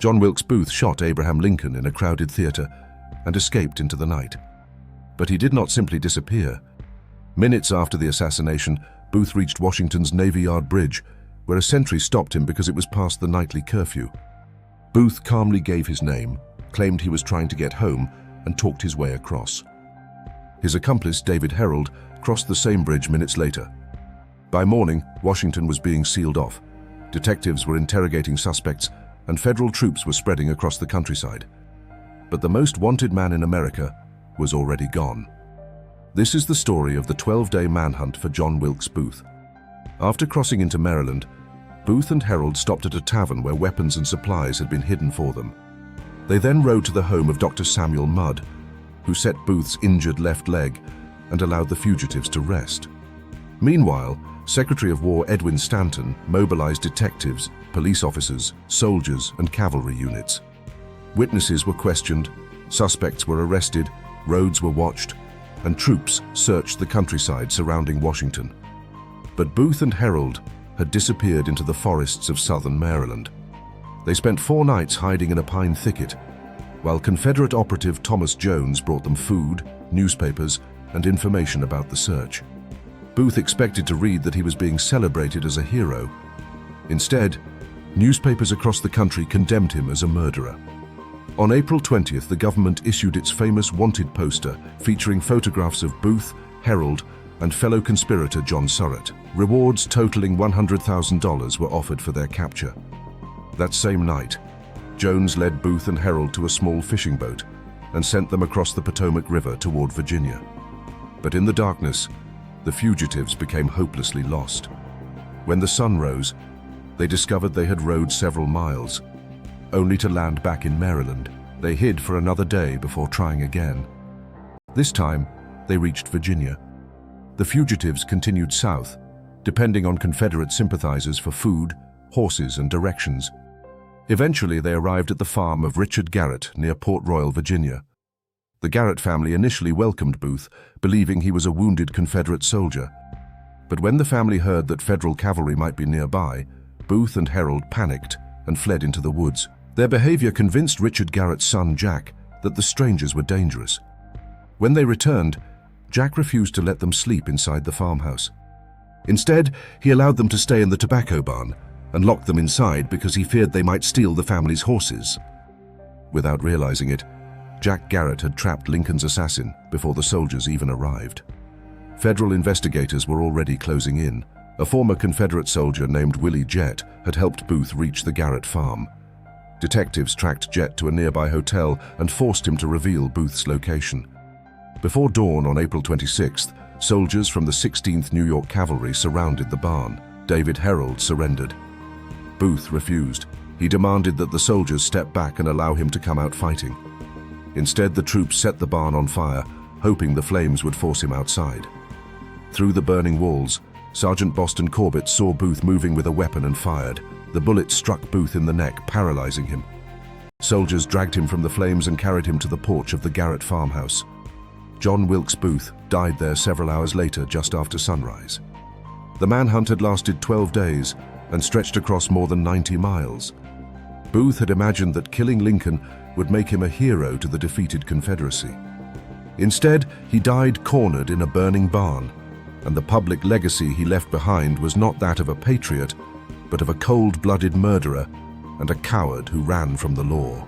John Wilkes Booth shot Abraham Lincoln in a crowded theater and escaped into the night. But he did not simply disappear. Minutes after the assassination, Booth reached Washington's Navy Yard Bridge, where a sentry stopped him because it was past the nightly curfew. Booth calmly gave his name, claimed he was trying to get home, and talked his way across. His accomplice, David Herold, crossed the same bridge minutes later. By morning, Washington was being sealed off. Detectives were interrogating suspects, and federal troops were spreading across the countryside. But the most wanted man in America was already gone. This is the story of the 12-day manhunt for John Wilkes Booth. After crossing into Maryland, Booth and Herold stopped at a tavern where weapons and supplies had been hidden for them. They then rode to the home of Dr. Samuel Mudd, who set Booth's injured left leg and allowed the fugitives to rest. Meanwhile, Secretary of War Edwin Stanton mobilized detectives, police officers, soldiers, and cavalry units. Witnesses were questioned, suspects were arrested, roads were watched, and troops searched the countryside surrounding Washington. But Booth and Herold had disappeared into the forests of southern Maryland. They spent 4 nights hiding in a pine thicket, while Confederate operative Thomas Jones brought them food, newspapers, and information about the search. Booth expected to read that he was being celebrated as a hero. Instead, newspapers across the country condemned him as a murderer. On April 20th, the government issued its famous wanted poster featuring photographs of Booth, Herold, and fellow conspirator John Surratt. Rewards totaling $100,000 were offered for their capture. That same night, Jones led Booth and Herold to a small fishing boat and sent them across the Potomac River toward Virginia. But in the darkness, the fugitives became hopelessly lost. When the sun rose, they discovered they had rowed several miles, only to land back in Maryland. They hid for another day before trying again. This time, they reached Virginia. The fugitives continued south, depending on Confederate sympathizers for food, horses, and directions. Eventually, they arrived at the farm of Richard Garrett near Port Royal, Virginia. The Garrett family initially welcomed Booth, believing he was a wounded Confederate soldier. But when the family heard that Federal cavalry might be nearby, Booth and Herold panicked and fled into the woods. Their behavior convinced Richard Garrett's son, Jack, that the strangers were dangerous. When they returned, Jack refused to let them sleep inside the farmhouse. Instead, he allowed them to stay in the tobacco barn and locked them inside because he feared they might steal the family's horses. Without realizing it, Jack Garrett had trapped Lincoln's assassin before the soldiers even arrived. Federal investigators were already closing in. A former Confederate soldier named Willie Jett had helped Booth reach the Garrett farm. Detectives tracked Jett to a nearby hotel and forced him to reveal Booth's location. Before dawn on April 26th, soldiers from the 16th New York Cavalry surrounded the barn. David Herold surrendered. Booth refused. He demanded that the soldiers step back and allow him to come out fighting. Instead, the troops set the barn on fire, hoping the flames would force him outside. Through the burning walls, Sergeant Boston Corbett saw Booth moving with a weapon and fired. The bullet struck Booth in the neck, paralyzing him. Soldiers dragged him from the flames and carried him to the porch of the Garrett farmhouse. John Wilkes Booth died there several hours later, just after sunrise. The manhunt had lasted 12 days and stretched across more than 90 miles. Booth had imagined that killing Lincoln would make him a hero to the defeated Confederacy. Instead, he died cornered in a burning barn, and the public legacy he left behind was not that of a patriot, but of a cold-blooded murderer and a coward who ran from the law.